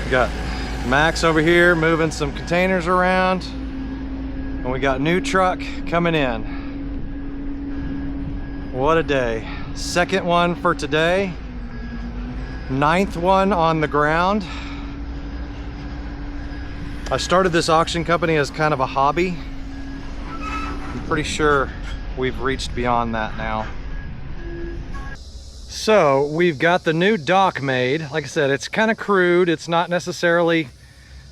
We got Max over here moving some containers around, and we got new truck coming in. What a day. Second one for today, 9th one on the ground. I started this auction company as kind of a hobby. I'm pretty sure we've reached beyond that now. So we've got the new dock made. Like I said, it's kind of crude. It's not necessarily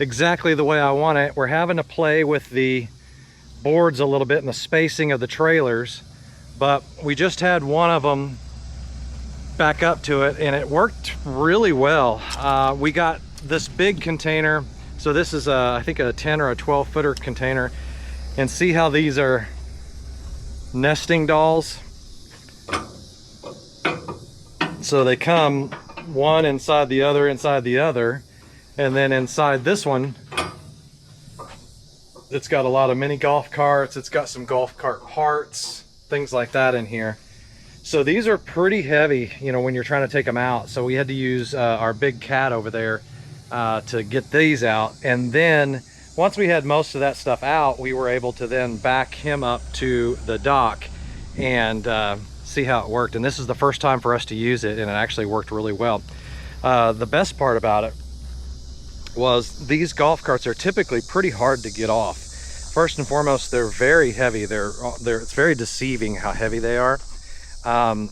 exactly the way I want it. We're having to play with the boards a little bit and the spacing of the trailers, but we just had one of them back up to it and it worked really well. We got this big container. So this is I think a 10 or a 12 footer container, and see how these are nesting dolls. So they come one inside the other, and then inside this one, it's got a lot of mini golf carts. It's got some golf cart parts, things like that in here. So these are pretty heavy, you know, when you're trying to take them out. So we had to use our big cat over there to get these out. And then once we had most of that stuff out, we were able to then back him up to the dock and see how it worked. And this is the first time for us to use it, and it actually worked really well. The best part about it was these golf carts are typically pretty hard to get off. First and foremost, they're very heavy. It's very deceiving how heavy they are. And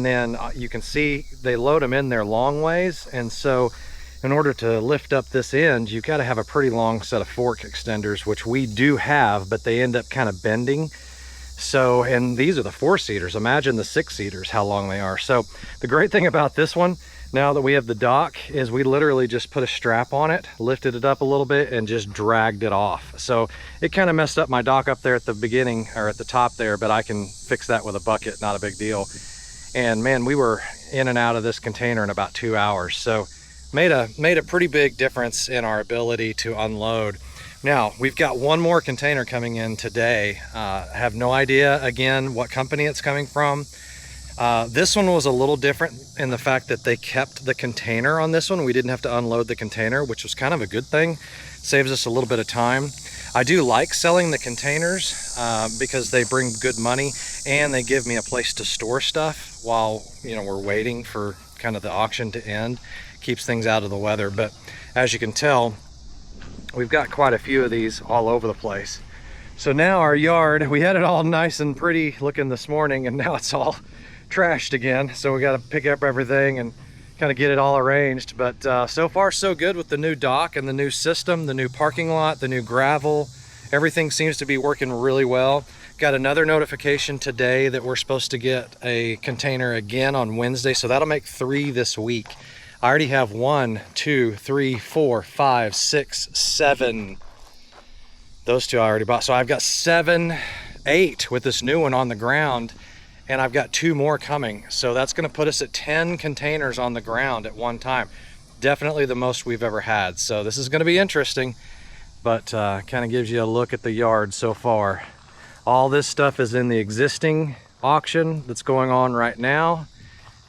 then you can see they load them in there long ways, and so in order to lift up this end, you've got to have a pretty long set of fork extenders, which we do have, but they end up kind of bending. So, and these are the 4-seaters. Imagine the 6-seaters, how long they are. So the great thing about this one, now that we have the dock, is we literally just put a strap on it, lifted it up a little bit, and just dragged it off. So it kind of messed up my dock up there at the beginning, or at the top there, but I can fix that with a bucket, not a big deal. And man, we were in and out of this container in about 2 hours. So made a pretty big difference in our ability to unload. Now we've got one more container coming in today. I have no idea again what company it's coming from. This one was a little different in the fact that they kept the container on this one. We didn't have to unload the container, which was kind of a good thing. Saves us a little bit of time. I do like selling the containers because they bring good money and they give me a place to store stuff while, you know, we're waiting for kind of the auction to end. Keeps things out of the weather. But as you can tell, we've got quite a few of these all over the place. So now our yard, we had it all nice and pretty looking this morning, and now it's all trashed again. So we got to pick up everything and kind of get it all arranged. But so far so good with the new dock and the new system, the new parking lot, the new gravel. Everything seems to be working really well. Got another notification today that we're supposed to get a container again on Wednesday, so that'll make 3 this week. I already have 1, 2, 3, 4, 5, 6, 7. Those 2 I already bought. So I've got 7, 8 with this new one on the ground, and I've got 2 more coming. So that's going to put us at 10 containers on the ground at one time. Definitely the most we've ever had. So this is going to be interesting, but kind of gives you a look at the yard so far. All this stuff is in the existing auction that's going on right now,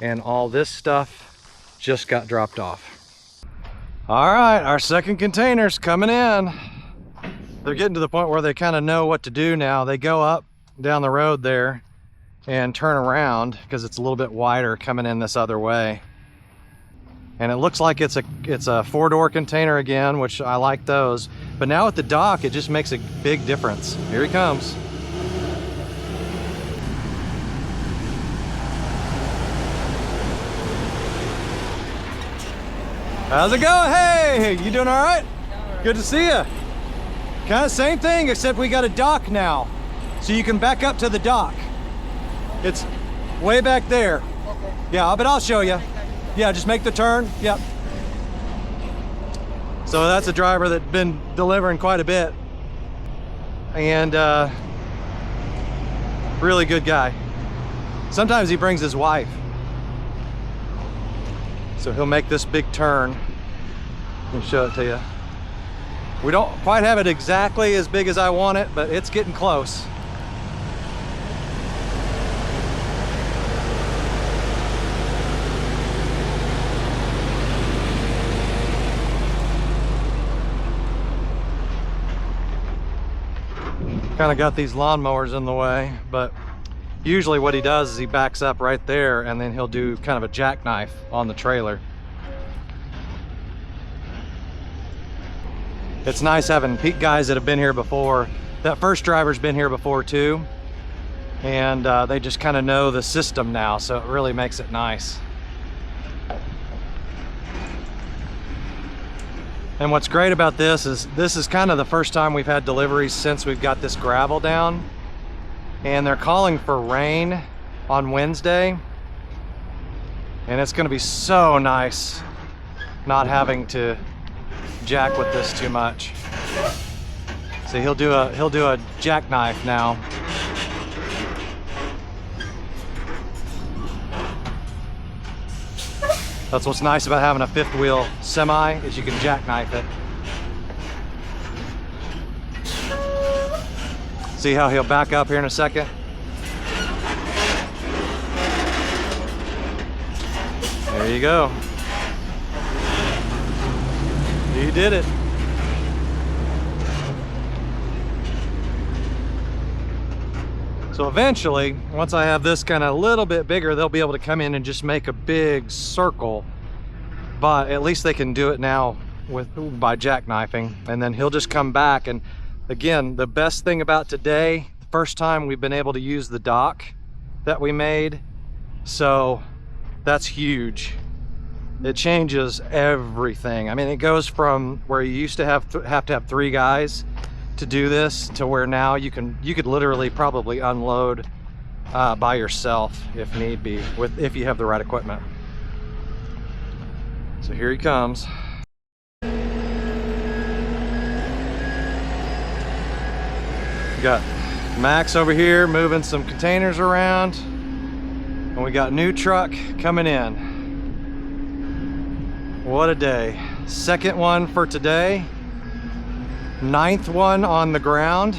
and all this stuff just got dropped off. All right, our second container's coming in. They're getting to the point where they kind of know what to do now. They go up down the road there and turn around because it's a little bit wider coming in this other way. And it looks like it's a 4-door container again, which I like those. But now at the dock, it just makes a big difference. Here he comes. How's it going? Hey, you doing all right? Good to see you. Kind of same thing, except we got a dock now. So you can back up to the dock. It's way back there. Okay. Yeah, but I'll show you. Yeah, just make the turn. Yep. So that's a driver that's been delivering quite a bit. And really good guy. Sometimes he brings his wife. So he'll make this big turn. Let me show it to you. We don't quite have it exactly as big as I want it, but it's getting close. Kind of got these lawnmowers in the way, but usually what he does is he backs up right there and then he'll do kind of a jackknife on the trailer. It's nice having guys that have been here before. That first driver's been here before too, and they just kind of know the system now, so it really makes it nice. And what's great about this is kind of the first time we've had deliveries since we've got this gravel down, and they're calling for rain on Wednesday, and it's going to be so nice not having to jack with this too much. So he'll do a jackknife now. That's what's nice about having a fifth wheel semi, is you can jackknife it. See how he'll back up here in a second? There you go. You did it. So eventually, once I have this kind of a little bit bigger, they'll be able to come in and just make a big circle. But at least they can do it now by jackknifing. And then he'll just come back. And again, the best thing about today, the first time we've been able to use the dock that we made. So that's huge. It changes everything. I mean, it goes from where you used to have to have 3 guys to do this to where now you could literally probably unload by yourself if need be, if you have the right equipment. So here he comes. We got Max over here moving some containers around, and we got new truck coming in. What a day. Second one for today. 9th one on the ground.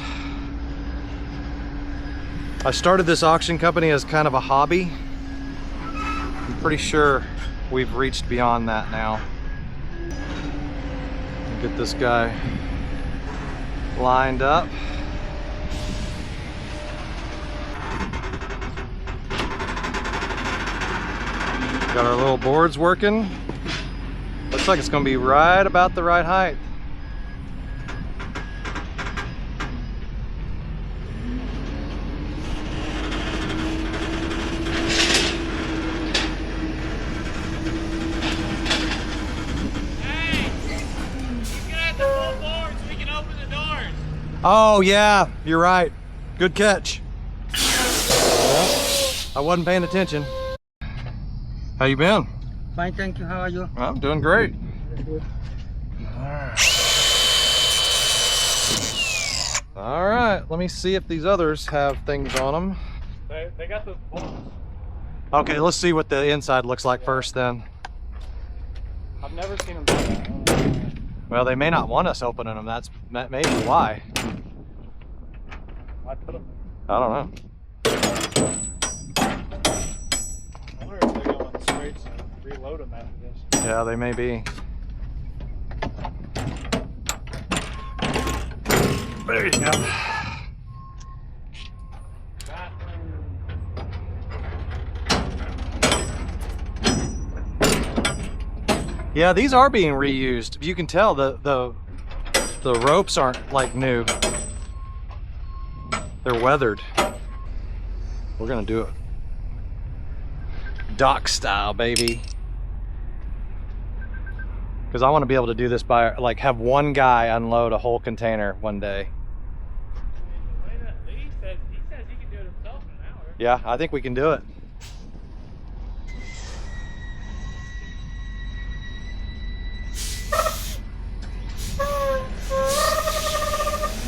I started this auction company as kind of a hobby. I'm pretty sure we've reached beyond that now. Get this guy lined up. Got our little boards working. Looks like it's going to be right about the right height. Oh yeah, you're right. Good catch. Well, I wasn't paying attention. How you been? Fine, thank you. How are you? I'm doing great. All right, let me see if these others have things on them. They got those bolts. Okay, let's see what the inside looks like first then. I've never seen them do that. Well, they may not want us opening them. That's maybe why. I put them. I don't know. I wonder if they go on the straights and reload them after this. Yeah, they may be. There you go. Yeah, these are being reused. You can tell the ropes aren't like new. They're weathered. We're gonna do it dock style, baby. Because I want to be able to do this by, like, have one guy unload a whole container one day. The way that Lee says, he says he can do it himself in an hour. Yeah, I think we can do it.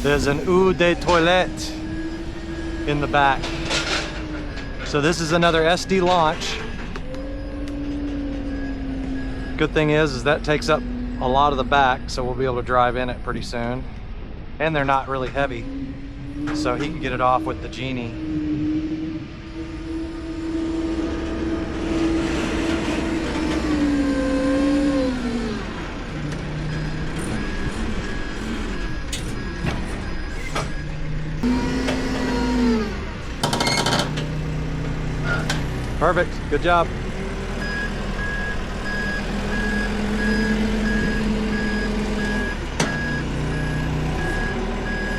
There's an eau de toilette in the back. So this is another SD launch. Good thing is that takes up a lot of the back, so we'll be able to drive in it pretty soon. And they're not really heavy, so he can get it off with the Genie. Perfect. Good job.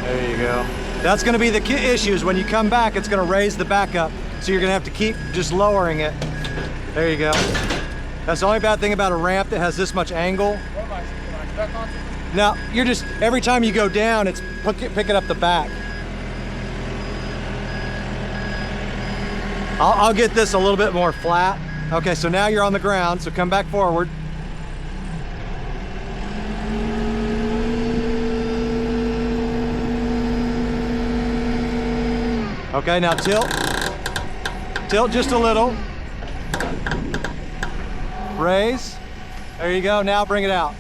There you go. That's going to be the key issues. When you come back, it's going to raise the back up. So you're going to have to keep just lowering it. There you go. That's the only bad thing about a ramp that has this much angle. What am I stuck on? Now, you're just, every time you go down, it's picking up the back. I'll get this a little bit more flat. Okay, so now you're on the ground, so come back forward. Okay, now tilt. Tilt just a little. Raise. There you go, now bring it out.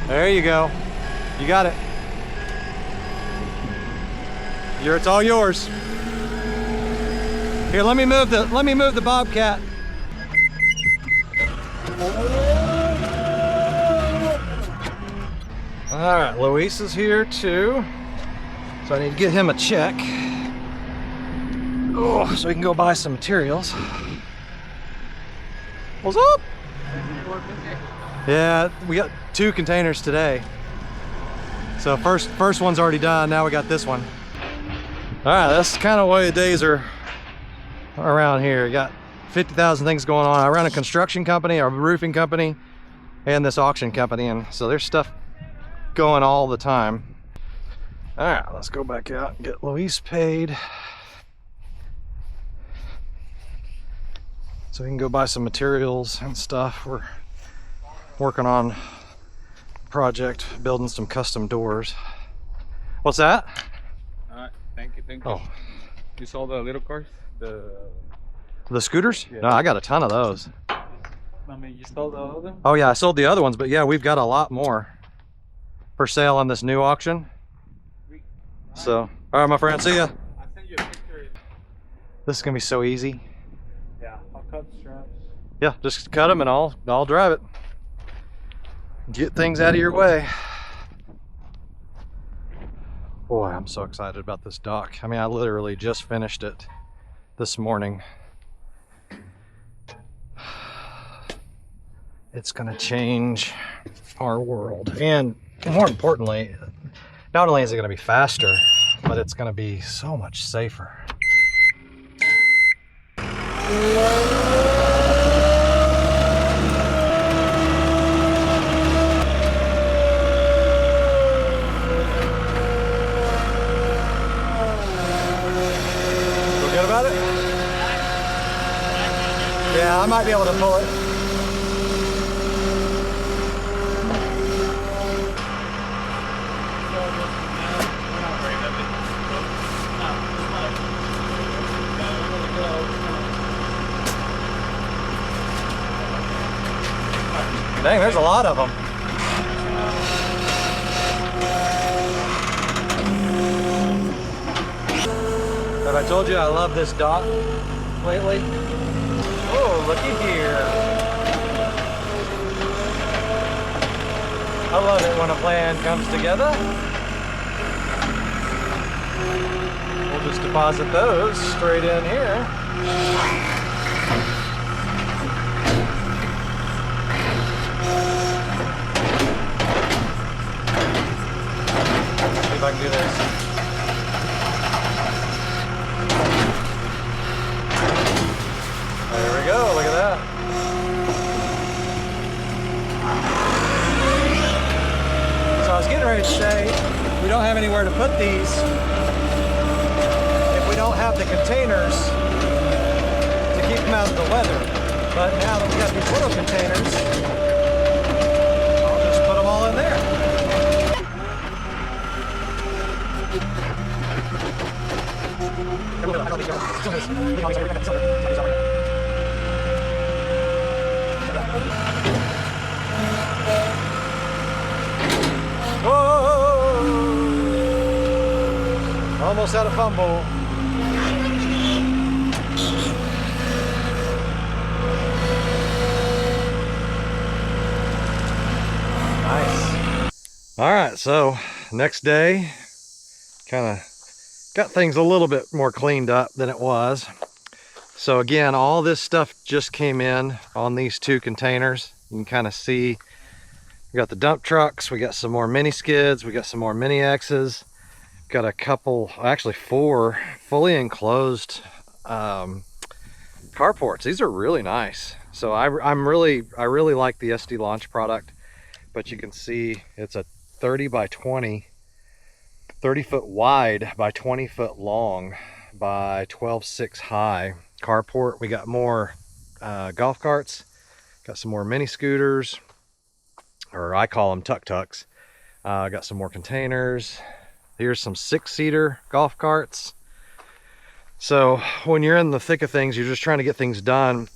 There you go. You got it. It's all yours. Here, let me move the Bobcat. All right, Luis is here too. So I need to get him a check. Oh, so we can go buy some materials. What's up? Yeah, we got 2 containers today. So first one's already done. Now we got this one. All right, that's kind of the way the days are around here. You got 50,000 things going on. I run a construction company, a roofing company, and this auction company, and so there's stuff going all the time. All right, let's go back out and get Luis paid, so we can go buy some materials and stuff. We're working on a project, building some custom doors. What's that? Thank you, thank you. Oh, You saw the little cars? the scooters? Yeah. No, I got a ton of those. I mean, you saw the other? Oh yeah, I sold the other ones, but yeah, we've got a lot more for sale on this new auction. So, all right, my friend, see ya. I sent you a picture. This is gonna be so easy. Yeah, I'll cut the straps. Yeah, just cut them and I'll drive it. Get things out of your way. Boy, I'm so excited about this dock. I mean, I literally just finished it this morning. It's gonna change our world. And more importantly, not only is it gonna be faster, but it's gonna be so much safer. About it? Yeah, I might be able to pull it. Dang, there's a lot of them. Have I told you I love this dock lately? Oh, looky here. I love it when a plan comes together. We'll just deposit those straight in here. See if I can do this. There we go, look at that. So I was getting ready to say, we don't have anywhere to put these if we don't have the containers to keep them out of the weather. But now that we got these little containers, I'll just put them all in there. Whoa! Almost had a fumble. Nice. All right, so next day, kind of got things a little bit more cleaned up than it was. So again, all this stuff just came in on these 2 containers. You can kind of see we got the dump trucks, we got some more mini skids, we got some more mini X's, got a couple, actually 4 fully enclosed carports. These are really nice. So I really like the SD Launch product, but you can see it's a 30 by 20, 30 foot wide by 20 foot long by 12.6 high carport. We got more golf carts, got some more mini scooters, or I call them tuk-tuks. Got some more containers. Here's some 6-seater golf carts. So when you're in the thick of things, you're just trying to get things done.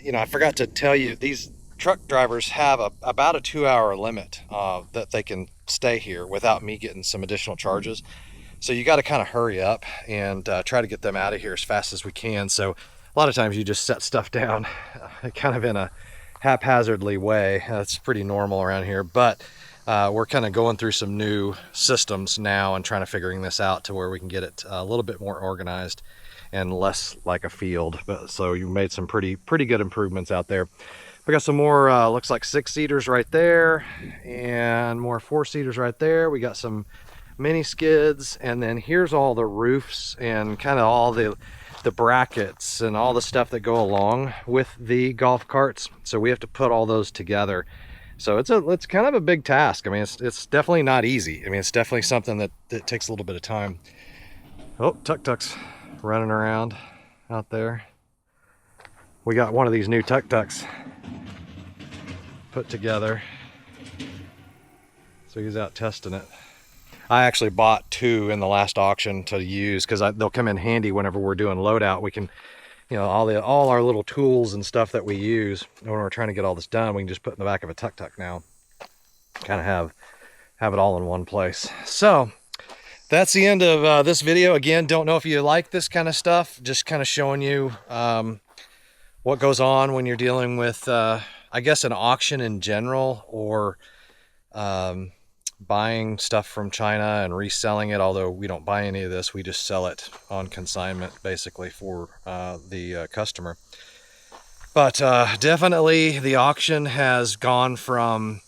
You know, I forgot to tell you, these truck drivers have about a 2-hour limit that they can stay here without me getting some additional charges. So you got to kind of hurry up and try to get them out of here as fast as we can. So a lot of times you just set stuff down kind of in a haphazardly way. That's pretty normal around here, but we're kind of going through some new systems now and trying to figuring this out to where we can get it a little bit more organized and less like a field. But so you made some pretty good improvements out there. We got some more looks like 6-seaters right there, and more 4-seaters right there. We got some mini skids, and then here's all the roofs and kind of all the brackets and all the stuff that go along with the golf carts. So we have to put all those together. So it's kind of a big task. I mean, it's definitely not easy. I mean, it's definitely something that takes a little bit of time. Oh, tuk-tuks running around out there. We got one of these new tuk-tuks put together. So he's out testing it. I actually bought 2 in the last auction to use because they'll come in handy whenever we're doing loadout. We can, you know, all our little tools and stuff that we use when we're trying to get all this done, we can just put in the back of a tuk-tuk now. Kind of have it all in one place. So that's the end of this video. Again, don't know if you like this kind of stuff. Just kind of showing you what goes on when you're dealing with, I guess, an auction in general, or buying stuff from China and reselling it. Although we don't buy any of this, we just sell it on consignment basically for the customer. But definitely the auction has gone from,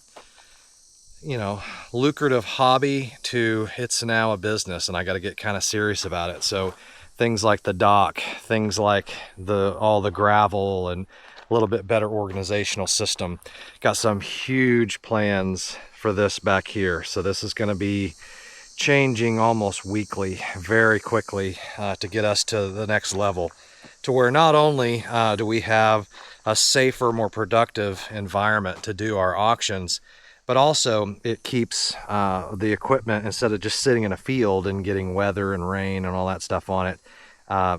you know, lucrative hobby to it's now a business, and I got to get kind of serious about it. So things like the dock, things like all the gravel, and a little bit better organizational system. Got some huge plans for this back here. So this is going to be changing almost weekly, very quickly, to get us to the next level, to where not only do we have a safer, more productive environment to do our auctions, but also it keeps the equipment, instead of just sitting in a field and getting weather and rain and all that stuff on it,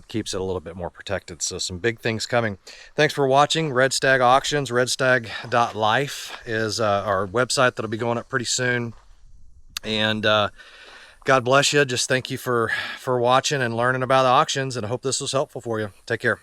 keeps it a little bit more protected. So some big things coming. Thanks for watching Red Stag Auctions. redstag.life is our website that'll be going up pretty soon. And God bless you. Just thank you for watching and learning about auctions, and I hope this was helpful for you. Take care.